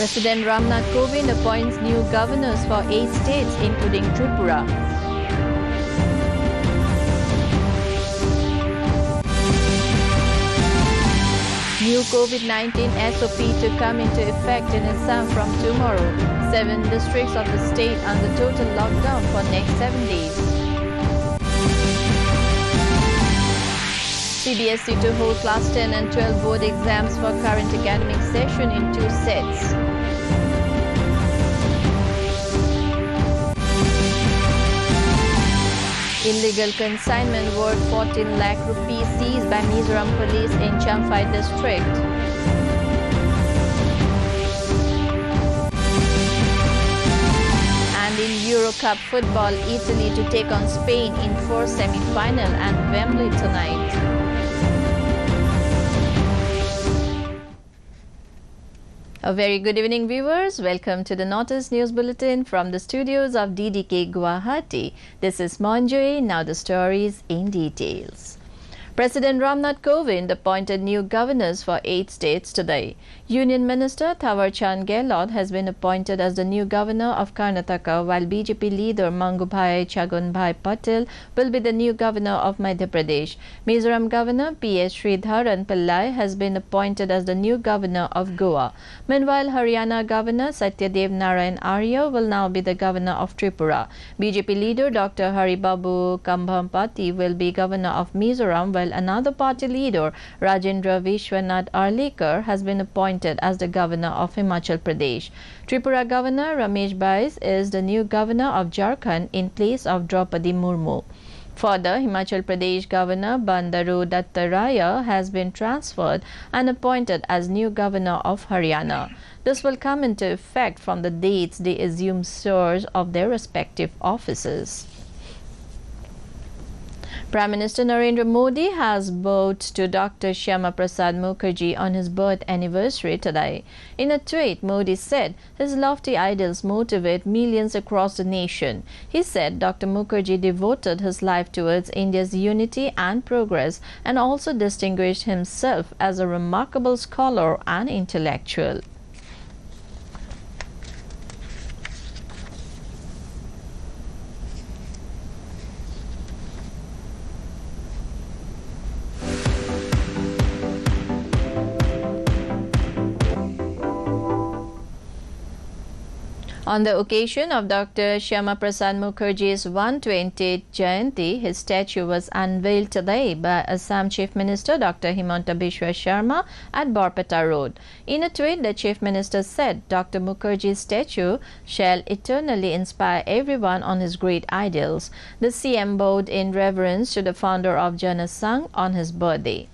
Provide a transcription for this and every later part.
President Ramnath Kovind appoints new governors for 8 states, including Tripura. New COVID-19 SOP to come into effect in Assam from tomorrow. 7 districts of the state under total lockdown for next 7 days. CBSE to hold class 10 and 12 board exams for current academic session in 2 sets. Illegal consignment worth 14 lakh rupees seized by Mizoram police in Champhai district. And in Euro Cup football, Italy to take on Spain in 4th semi-final at Wembley tonight. A very good evening, viewers. Welcome to the Notice News Bulletin from the studios of DDK Guwahati. This is Manjoy. Now the stories in details. President Ramnath Kovind appointed new governors for 8 states today. Union Minister Thawar Chand Gehlot has been appointed as the new governor of Karnataka, while BJP leader Mangubhai Chagunbhai Patel will be the new governor of Madhya Pradesh. Mizoram Governor P.S. Sridharan Pillai has been appointed as the new governor of Goa. Meanwhile, Haryana Governor Satyadev Narayan Arya will now be the governor of Tripura. BJP leader Dr. Haribabu Kambhampati will be governor of Mizoram, while another party leader, Rajendra Vishwanath Arlikar, has been appointed as the governor of Himachal Pradesh. Tripura Governor Ramesh Bais is the new governor of Jharkhand in place of Draupadi Murmu. Further, Himachal Pradesh Governor Bandaru Dattaraya has been transferred and appointed as new governor of Haryana. This will come into effect from the dates they assume charge of their respective offices. Prime Minister Narendra Modi has bowed to Dr. Shyamaprasad Mukherjee on his birth anniversary today. In a tweet, Modi said his lofty ideals motivate millions across the nation. He said Dr. Mukherjee devoted his life towards India's unity and progress and also distinguished himself as a remarkable scholar and intellectual. On the occasion of Dr. Shyamaprasad Mukherjee's 120th Jayanti, his statue was unveiled today by Assam Chief Minister Dr. Himanta Biswa Sharma at Borpeta Road. In a tweet, the Chief Minister said Dr. Mukherjee's statue shall eternally inspire everyone on his great ideals. The CM bowed in reverence to the founder of Jana Sangh on his birthday.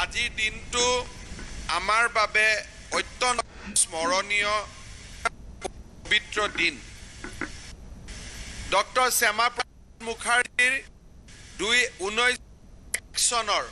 আজি দিনটো আমাৰ বাবে অত্যন্ত স্মৰণীয় পবিত্ৰ দিন doctor Syama Prasad মুখাৰ্জীৰ 2019 চনৰ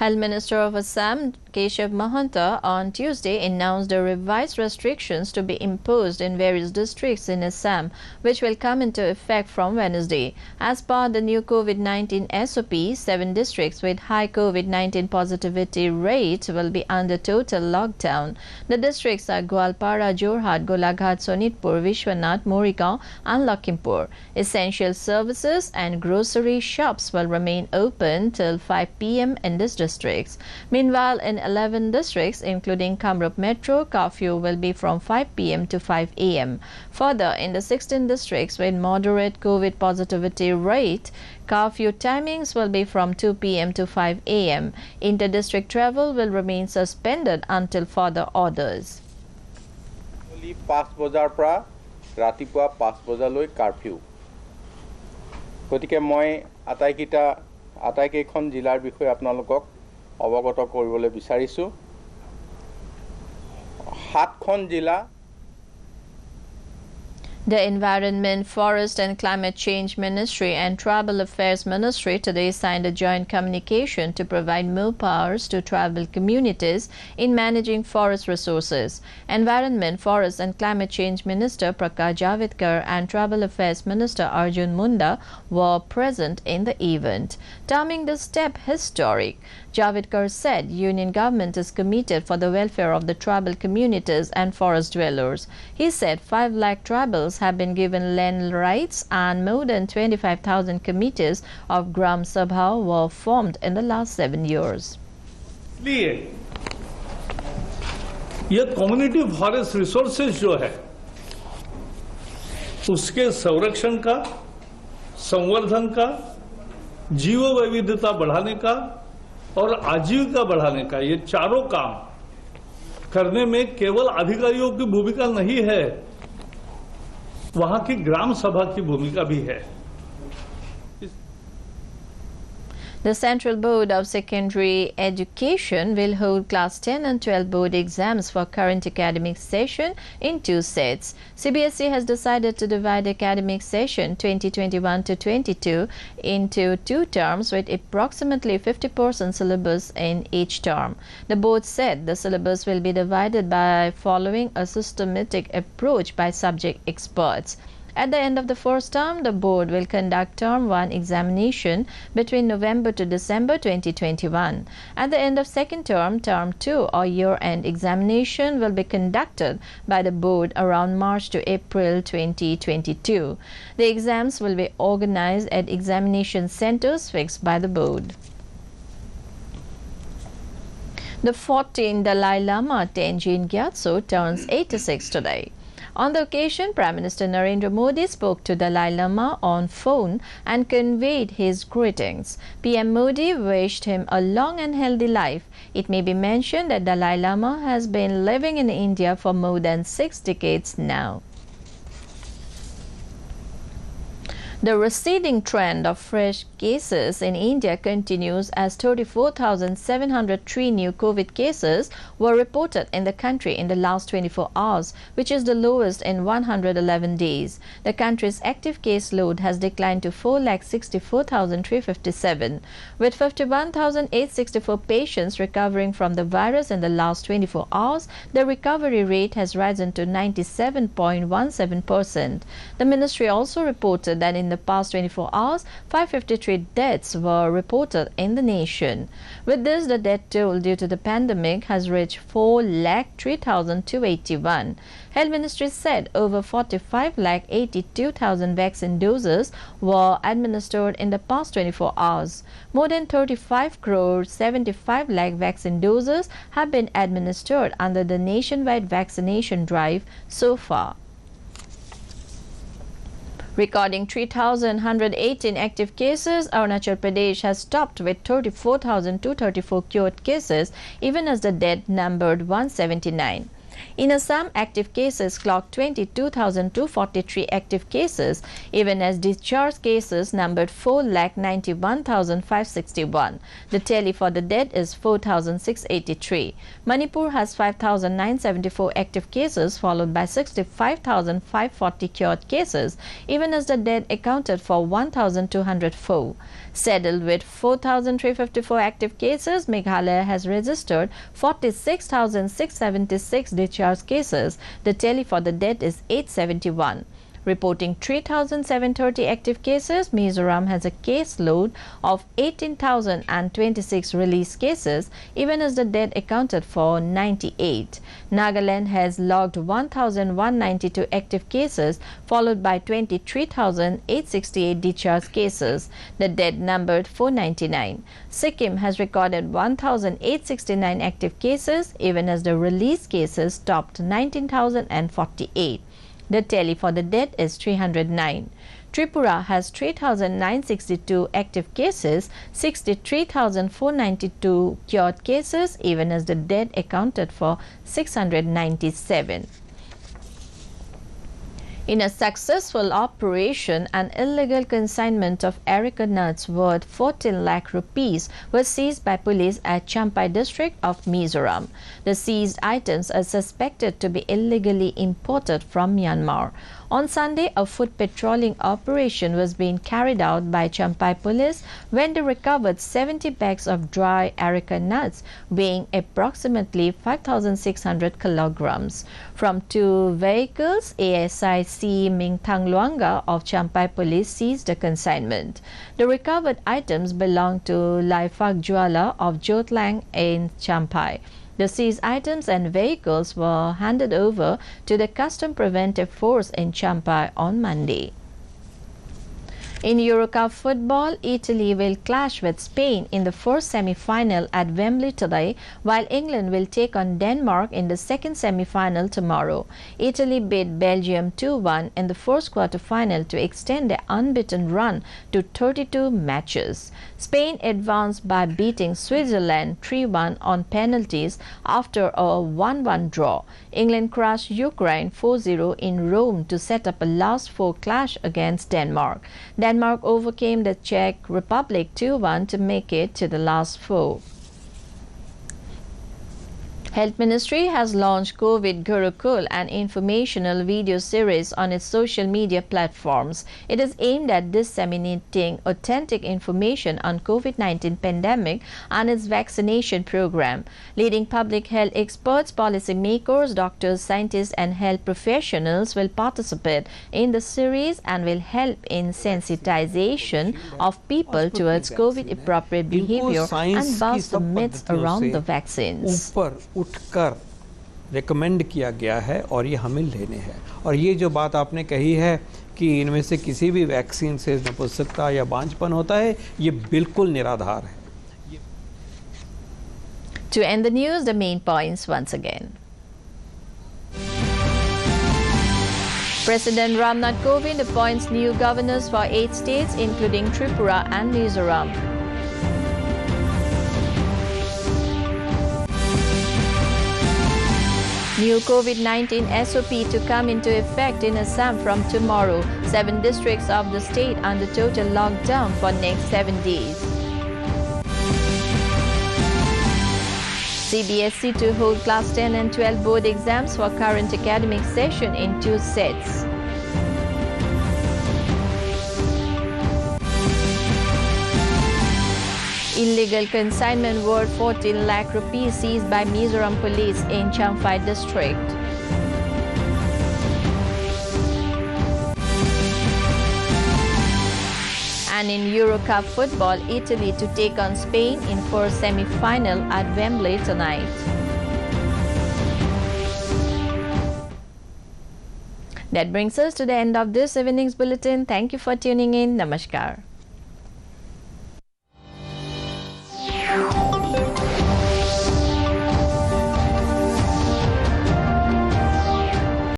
Health Minister of Assam Keshav Mahanta on Tuesday announced the revised restrictions to be imposed in various districts in Assam, which will come into effect from Wednesday. As per the new COVID-19 SOP, 7 districts with high COVID-19 positivity rate will be under total lockdown. The districts are Gwalpara, Jorhat, Golaghat, Sonitpur, Vishwanath, Morigaon and Lakhimpur. Essential services and grocery shops will remain open till 5 p.m. in these districts. Meanwhile, in 11 districts, including Kamrup Metro, curfew will be from 5 p.m. to 5 a.m. Further, in the 16 districts with moderate COVID positivity rate, curfew timings will be from 2 p.m. to 5 a.m. Inter-district travel will remain suspended until further orders. 5 বজাৰ পৰা ৰাতিপুৱা 5 বজালৈ curfew গতিকে মই আটাইকেইখন জিলাৰ বিষয়ে আপোনালোকক অৱগত কৰিবলৈ বিচাৰিছো 7খন জিলা The Environment, Forest and Climate Change Ministry and Tribal Affairs Ministry today signed a joint communication to provide more powers to tribal communities in managing forest resources. Environment, Forest and Climate Change Minister Prakash Javadekar and Tribal Affairs Minister Arjun Munda were present in the event, terming the step historic. Javadekar said Union government is committed for the welfare of the tribal communities and forest dwellers. He said 5 lakh tribals have been given land rights and more than 25,000 committees of Gram Sabha were formed in the last 7 years. इसलिए ये community forest resources जो है उसके संरक्षण का, संवर्धन का, जीव वैविधता बढ़ाने का और आजीविका बढ़ाने का, ये चारों काम करने में केवल अधिकारियों की भूमिका नहीं है, वहां की ग्राम सभा की भूमिका भी है। The Central Board of Secondary Education will hold Class 10 and 12 board exams for current academic session in 2 sets. CBSE has decided to divide the academic session 2021 to 22 into 2 terms with approximately 50% syllabus in each term. The board said the syllabus will be divided by following a systematic approach by subject experts. At the end of the first term, the board will conduct Term 1 examination between November to December 2021. At the end of second term, Term 2 or year-end examination will be conducted by the board around March to April 2022. The exams will be organized at examination centers fixed by the board. The 14th Dalai Lama Tenzin Gyatso turns 86 today. On the occasion, Prime Minister Narendra Modi spoke to Dalai Lama on phone and conveyed his greetings. PM Modi wished him a long and healthy life. It may be mentioned that Dalai Lama has been living in India for more than 6 decades now. The receding trend of fresh cases in India continues as 34,703 new COVID cases were reported in the country in the last 24 hours, which is the lowest in 111 days. The country's active case load has declined to 4,64,357, with 51,864 patients recovering from the virus in the last 24 hours. The recovery rate has risen to 97.17%. The ministry also reported that in the past 24 hours, 553 deaths were reported in the nation. With this, the death toll due to the pandemic has reached 4,03,281. Health Ministry said over 45,82,000 vaccine doses were administered in the past 24 hours. More than 35 crore 75 lakh vaccine doses have been administered under the nationwide vaccination drive so far. Recording 3,118 active cases, Arunachal Pradesh has topped with 34,234 cured cases, even as the dead numbered 179. In Assam, active cases clocked 22,243 active cases, even as discharged cases numbered 4,91,561. The tally for the dead is 4,683. Manipur has 5,974 active cases, followed by 65,540 cured cases, even as the dead accounted for 1,204. Saddled with 4,354 active cases, Meghalaya has registered 46,676 discharged cases. The tally for the dead is 871. Reporting 3,730 active cases, Mizoram has a case load of 18,026 released cases, even as the dead accounted for 98. Nagaland has logged 1,192 active cases, followed by 23,868 discharged cases. The dead numbered 499. Sikkim has recorded 1,869 active cases, even as the released cases topped 19,048. The tally for the dead is 309. Tripura has 3,962 active cases, 63,492 cured cases, even as the dead accounted for 697. In a successful operation, an illegal consignment of areca nuts worth 14 lakh rupees was seized by police at Champai district of Mizoram. The seized items are suspected to be illegally imported from Myanmar. On Sunday, a foot patrolling operation was being carried out by Champai police when they recovered 70 bags of dry areca nuts weighing approximately 5,600 kilograms. From 2 vehicles, ASI C. Ming Thang Luanga of Champai police seized the consignment. The recovered items belong to Lai Phak Jwala of Jotlang in Champai. The seized items and vehicles were handed over to the Custom Preventive Force in Champai on Monday. In Eurocup football, Italy will clash with Spain in the first semi-final at Wembley today, while England will take on Denmark in the second semi-final tomorrow. Italy beat Belgium 2-1 in the first quarter-final to extend their unbeaten run to 32 matches. Spain advanced by beating Switzerland 3-1 on penalties after a 1-1 draw. England crushed Ukraine 4-0 in Rome to set up a last-four clash against Denmark. Denmark overcame the Czech Republic 2-1 to make it to the last four. Health Ministry has launched COVID Gurukul, an informational video series on its social media platforms. It is aimed at disseminating authentic information on COVID-19 pandemic and its vaccination program. Leading public health experts, policymakers, doctors, scientists and health professionals will participate in the series and will help in sensitization of people towards COVID-appropriate behavior and bust the myths around the vaccines. उठकर recommend किया गया है और ये हमें लेने हैं। और ये जो बात आपने कही है कि इनमें से किसी भी वैक्सीन से नपुंसकता या बांझपन होता है, ये बिल्कुल निराधार है। To end the news, the main points once again. President Ramnath Kovind appoints new governors for 8 states including Tripura and Mizoram. New COVID-19 SOP to come into effect in Assam from tomorrow. 7 districts of the state under total lockdown for next 7 days. CBSE to hold Class 10 and 12 board exams for current academic session in 2 sets. Illegal consignment worth 14 lakh rupees seized by Mizoram police in Champhai district. And in Eurocup football, Italy to take on Spain in first semi-final at Wembley tonight. That brings us to the end of this evening's bulletin. Thank you for tuning in. Namaskar.